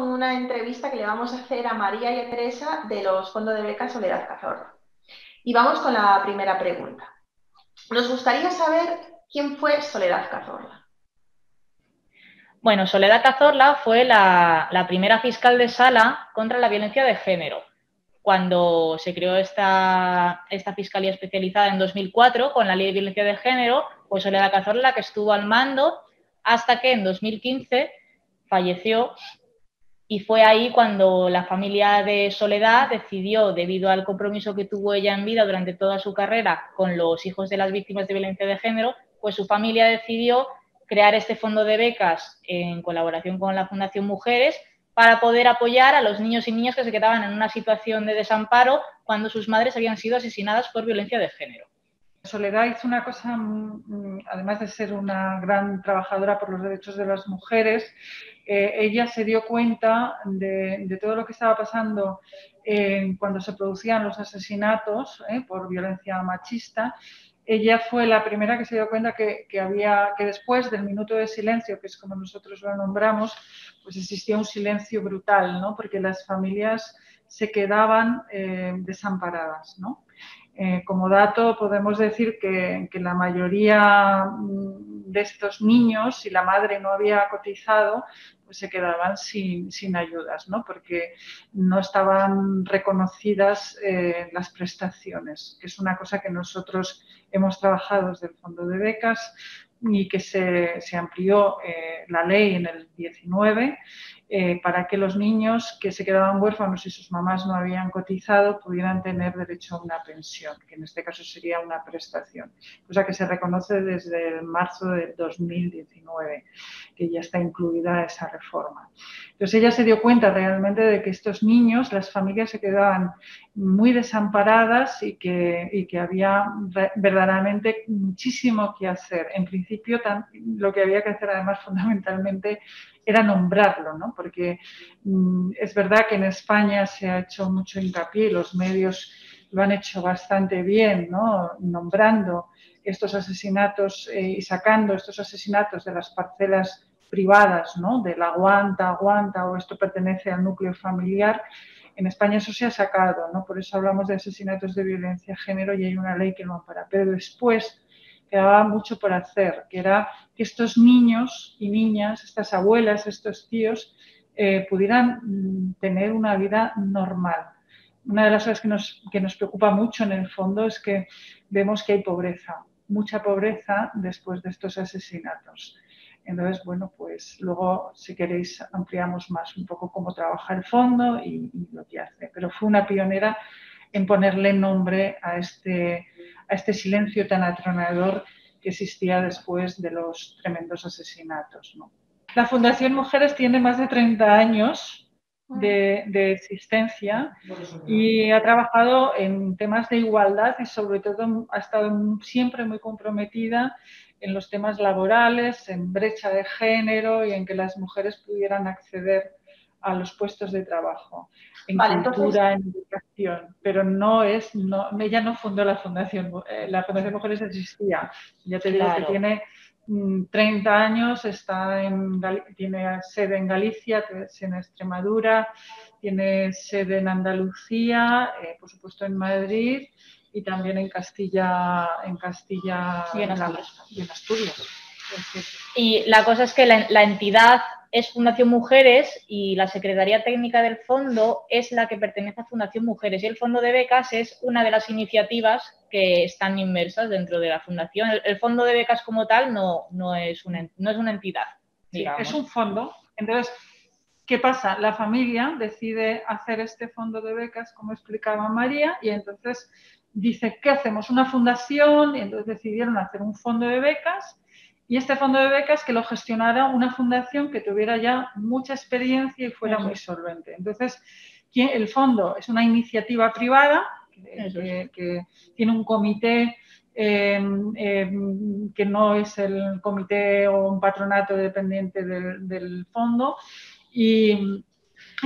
con una entrevista que le vamos a hacer a María y a Teresa de los fondos de becas Soledad Cazorla. Y vamos con la primera pregunta. Nos gustaría saber quién fue Soledad Cazorla. Bueno, Soledad Cazorla fue la primera fiscal de sala contra la violencia de género. Cuando se creó esta fiscalía especializada en 2004 con la ley de violencia de género, pues Soledad Cazorla la que estuvo al mando hasta que en 2015 falleció. Y fue ahí cuando la familia de Soledad decidió, debido al compromiso que tuvo ella en vida durante toda su carrera con los hijos de las víctimas de violencia de género, pues su familia decidió crear este fondo de becas en colaboración con la Fundación Mujeres para poder apoyar a los niños y niñas que se quedaban en una situación de desamparo cuando sus madres habían sido asesinadas por violencia de género. Soledad hizo una cosa, además de ser una gran trabajadora por los derechos de las mujeres, ella se dio cuenta de todo lo que estaba pasando cuando se producían los asesinatos por violencia machista. Ella fue la primera que se dio cuenta que después del minuto de silencio, que es como nosotros lo nombramos, pues existía un silencio brutal, ¿no? Porque las familias se quedaban desamparadas, ¿no? Como dato, podemos decir que la mayoría de estos niños, si la madre no había cotizado, pues se quedaban sin ayudas, ¿no? Porque no estaban reconocidas las prestaciones, que es una cosa que nosotros hemos trabajado desde el Fondo de Becas y que se amplió la ley en el 19 para que los niños que se quedaban huérfanos y sus mamás no habían cotizado pudieran tener derecho a una pensión, que en este caso sería una prestación, cosa que se reconoce desde el marzo de 2019, que ya está incluida esa reforma. Entonces ella se dio cuenta realmente de que estos niños, las familias se quedaban muy desamparadas y que había verdaderamente muchísimo que hacer. En principio, lo que había que hacer además fundamentalmente era nombrarlo, ¿no? Porque es verdad que en España se ha hecho mucho hincapié y los medios lo han hecho bastante bien, ¿no? Nombrando estos asesinatos y sacando estos asesinatos de las parcelas privadas, ¿no? De la aguanta o esto pertenece al núcleo familiar. En España eso se ha sacado, ¿no? Por eso hablamos de asesinatos de violencia de género y hay una ley que lo ampara. Pero después quedaba mucho por hacer, que era que estos niños y niñas, estas abuelas, estos tíos, pudieran tener una vida normal. Una de las cosas que nos preocupa mucho en el fondo es que vemos que hay pobreza, mucha pobreza después de estos asesinatos. Entonces, bueno, pues luego, si queréis, ampliamos más un poco cómo trabaja el fondo y lo que hace. Pero fue una pionera en ponerle nombre a este silencio tan atronador que existía después de los tremendos asesinatos, ¿no? La Fundación Mujeres tiene más de 30 años de existencia y ha trabajado en temas de igualdad y sobre todo ha estado siempre muy comprometida en los temas laborales, en brecha de género y en que las mujeres pudieran acceder a los puestos de trabajo, en cultura, en educación, pero ella no fundó la Fundación Mujeres existía, ya te digo que tiene 30 años, tiene sede en Galicia, en Extremadura, tiene sede en Andalucía, por supuesto en Madrid y también en Castilla y en Asturias. Y la cosa es que la entidad es Fundación Mujeres y la Secretaría Técnica del Fondo es la que pertenece a Fundación Mujeres y el Fondo de Becas es una de las iniciativas que están inmersas dentro de la Fundación. El Fondo de Becas como tal no es una entidad, digamos. Sí, es un fondo. Entonces, ¿qué pasa? La familia decide hacer este fondo de becas, como explicaba María, y entonces dice, ¿qué hacemos? Una fundación, y entonces decidieron hacer un fondo de becas, y este fondo de becas que lo gestionara una fundación que tuviera ya mucha experiencia y fuera muy solvente. Entonces, el fondo es una iniciativa privada que tiene un comité que no es el comité o un patronato dependiente del fondo y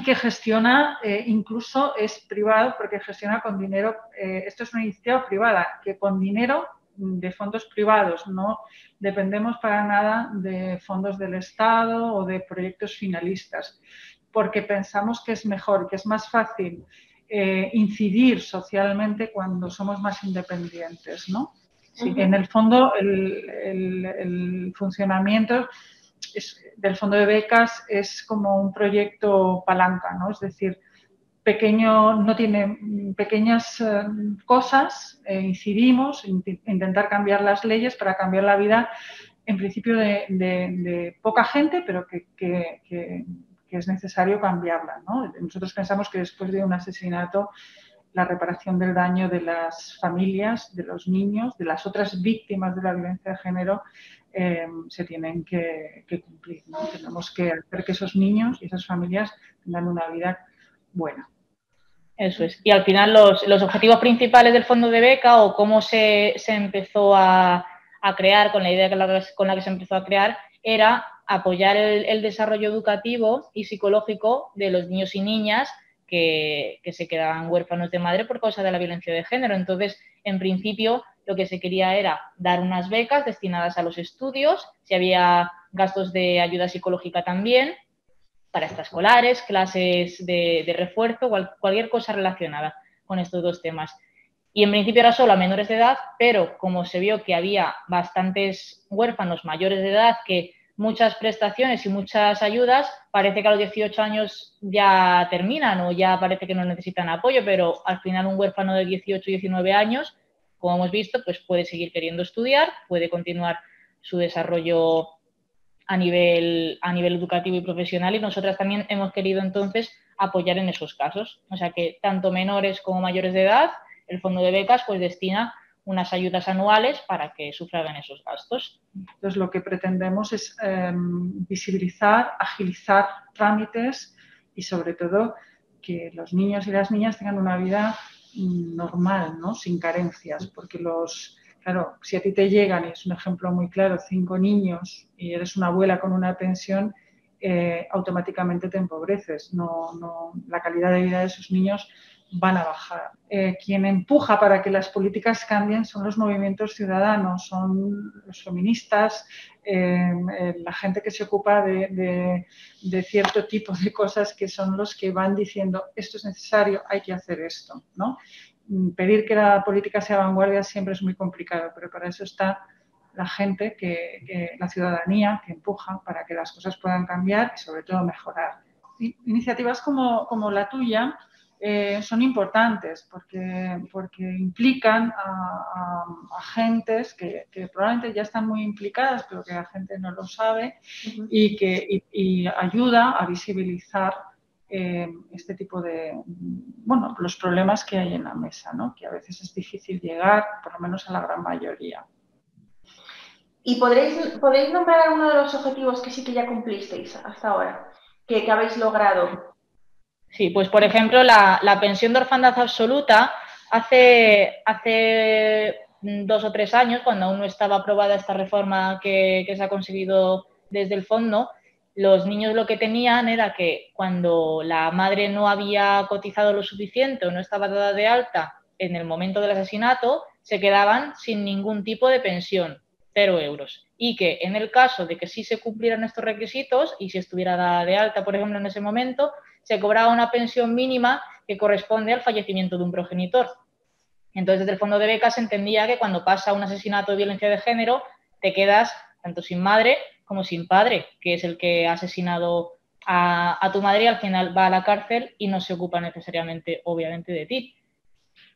que gestiona, incluso es privado porque gestiona con dinero, esto es una iniciativa privada, que con dinero de fondos privados, no dependemos para nada de fondos del Estado o de proyectos finalistas. porque pensamos que es mejor, que es más fácil incidir socialmente cuando somos más independientes, ¿no? Sí, en el fondo, el funcionamiento del fondo de becas es como un proyecto palanca, ¿no? Es decir, no tiene pequeñas cosas, incidimos, intentar cambiar las leyes para cambiar la vida, en principio, de poca gente, pero que es necesario cambiarla, ¿no? Nosotros pensamos que después de un asesinato, la reparación del daño de las familias, de los niños, de las otras víctimas de la violencia de género, se tienen que cumplir, ¿no? Tenemos que hacer que esos niños y esas familias tengan una vida buena. Eso es. Y al final los objetivos principales del fondo de beca o cómo se empezó a crear, con la idea con la que se empezó a crear, era apoyar el desarrollo educativo y psicológico de los niños y niñas que se quedaban huérfanos de madre por causa de la violencia de género. Entonces, en principio, lo que se quería era dar unas becas destinadas a los estudios, si había gastos de ayuda psicológica también, para extraescolares, clases de refuerzo, cualquier cosa relacionada con estos dos temas. Y en principio era solo a menores de edad, pero como se vio que había bastantes huérfanos mayores de edad que muchas prestaciones y muchas ayudas, parece que a los 18 años ya terminan o ya parece que no necesitan apoyo, pero al final un huérfano de 18 y 19 años, como hemos visto, pues puede seguir queriendo estudiar, puede continuar su desarrollo a nivel educativo y profesional, y nosotras también hemos querido entonces apoyar en esos casos. O sea que tanto menores como mayores de edad, el fondo de becas pues destina unas ayudas anuales para que sufragan esos gastos. Entonces, lo que pretendemos es visibilizar, agilizar trámites y, sobre todo, que los niños y las niñas tengan una vida normal, ¿no? Sin carencias, porque claro, si a ti te llegan, y es un ejemplo muy claro, 5 niños y eres una abuela con una pensión, automáticamente te empobreces. La calidad de vida de esos niños van a bajar. Quien empuja para que las políticas cambien son los movimientos ciudadanos, son los feministas, la gente que se ocupa de cierto tipo de cosas, que son los que van diciendo esto es necesario, hay que hacer esto, ¿no? Pedir que la política sea vanguardia siempre es muy complicado, pero para eso está la gente, la ciudadanía, que empuja para que las cosas puedan cambiar y, sobre todo, mejorar. Iniciativas como la tuya son importantes porque implican a agentes que probablemente ya están muy implicadas, pero que la gente no lo sabe, y ayuda a visibilizar este tipo de, los problemas que hay en la mesa, ¿no? Que a veces es difícil llegar, por lo menos a la gran mayoría. ¿Y podéis nombrar alguno de los objetivos que sí que ya cumplisteis hasta ahora, que habéis logrado? Sí, pues por ejemplo, la pensión de orfandad absoluta, hace 2 o 3 años, cuando aún no estaba aprobada esta reforma que se ha conseguido desde el fondo, los niños lo que tenían era que cuando la madre no había cotizado lo suficiente o no estaba dada de alta en el momento del asesinato, se quedaban sin ningún tipo de pensión, 0 euros. Y que en el caso de que sí se cumplieran estos requisitos y si estuviera dada de alta, por ejemplo, en ese momento, se cobraba una pensión mínima que corresponde al fallecimiento de un progenitor. Entonces, desde el fondo de becas se entendía que cuando pasa un asesinato de violencia de género, te quedas tanto sin madre como sin padre, que es el que ha asesinado a tu madre y al final va a la cárcel y no se ocupa necesariamente, obviamente, de ti.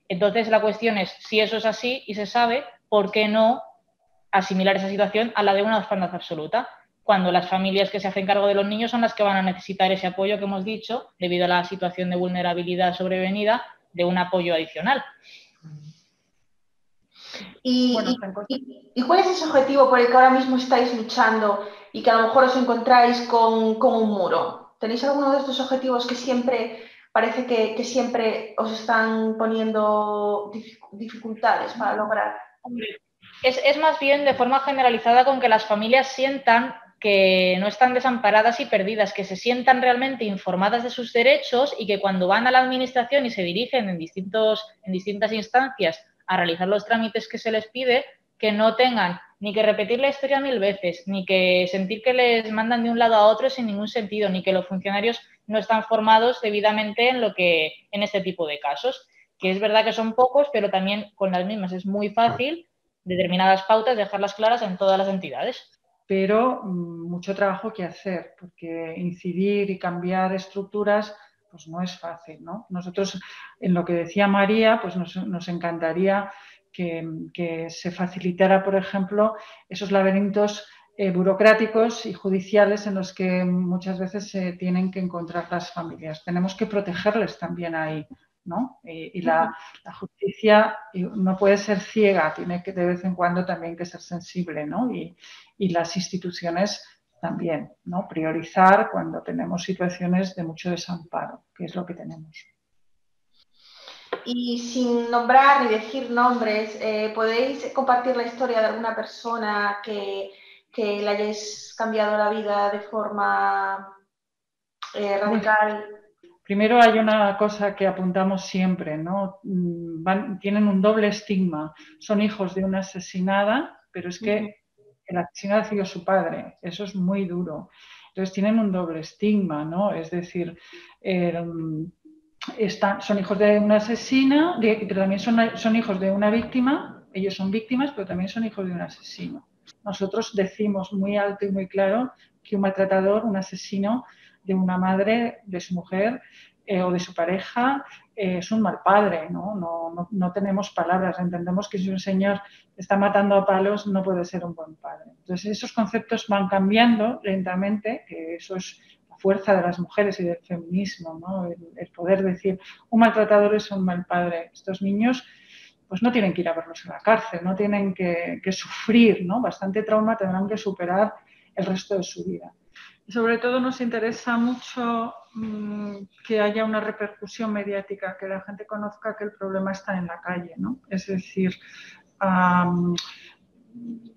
Entonces, la cuestión es, si eso es así y se sabe, ¿por qué no asimilar esa situación a la de una orfandad absoluta? Cuando las familias que se hacen cargo de los niños son las que van a necesitar ese apoyo que hemos dicho, debido a la situación de vulnerabilidad sobrevenida, de un apoyo adicional. ¿Y cuál es ese objetivo por el que ahora mismo estáis luchando y que a lo mejor os encontráis con un muro? ¿Tenéis alguno de estos objetivos que siempre parece que siempre os están poniendo dificultades para lograr? Es más bien de forma generalizada con que las familias sientan que no están desamparadas y perdidas, que se sientan realmente informadas de sus derechos y que cuando van a la administración y se dirigen en distintas instancias a realizar los trámites que se les pide, que no tengan ni que repetir la historia 1000 veces, ni que sentir que les mandan de un lado a otro sin ningún sentido, ni que los funcionarios no están formados debidamente en este tipo de casos. Que es verdad que son pocos, pero también con las mismas es muy fácil determinadas pautas dejarlas claras en todas las entidades. Pero mucho trabajo que hacer, porque incidir y cambiar estructuras pues no es fácil, ¿no? Nosotros, en lo que decía María, pues nos encantaría que se facilitara, por ejemplo, esos laberintos burocráticos y judiciales en los que muchas veces se tienen que encontrar las familias. Tenemos que protegerles también ahí, ¿no? Y la justicia no puede ser ciega, tiene que de vez en cuando también que ser sensible, ¿no? Y las instituciones también, ¿no? Priorizar cuando tenemos situaciones de mucho desamparo, que es lo que tenemos. Y sin nombrar ni decir nombres, ¿podéis compartir la historia de alguna persona que le hayáis cambiado la vida de forma radical? Primero hay una cosa que apuntamos siempre, ¿no? Tienen un doble estigma. Son hijos de una asesinada, pero es que el asesinado ha sido su padre. Eso es muy duro. Entonces tienen un doble estigma, ¿no? Es decir, son hijos de una asesina, pero también son hijos de una víctima. Ellos son víctimas, pero también son hijos de un asesino. Nosotros decimos muy alto y muy claro que un maltratador, un asesino de una madre, de su mujer o de su pareja, es un mal padre, ¿no? No tenemos palabras. Entendemos que si un señor está matando a palos no puede ser un buen padre. Entonces esos conceptos van cambiando lentamente, que eso es la fuerza de las mujeres y del feminismo, ¿no? El poder decir un maltratador es un mal padre. Estos niños pues no tienen que ir a verlos a la cárcel, no tienen que sufrir, ¿no? Bastante trauma tendrán que superar el resto de su vida. Y sobre todo nos interesa mucho que haya una repercusión mediática, que la gente conozca que el problema está en la calle, ¿no? Es decir,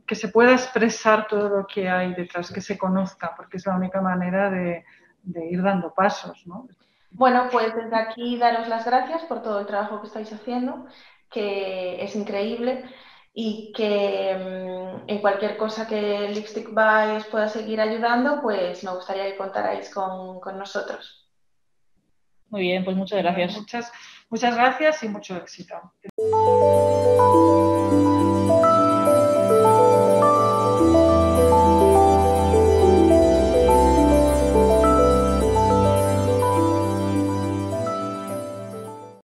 que se pueda expresar todo lo que hay detrás, que se conozca, porque es la única manera de ir dando pasos, ¿no? Bueno, pues desde aquí daros las gracias por todo el trabajo que estáis haciendo, que es increíble y que en cualquier cosa que Lipstick By os pueda seguir ayudando, pues me gustaría que contarais con nosotros. Muy bien, pues muchas gracias. Muchas gracias y mucho éxito.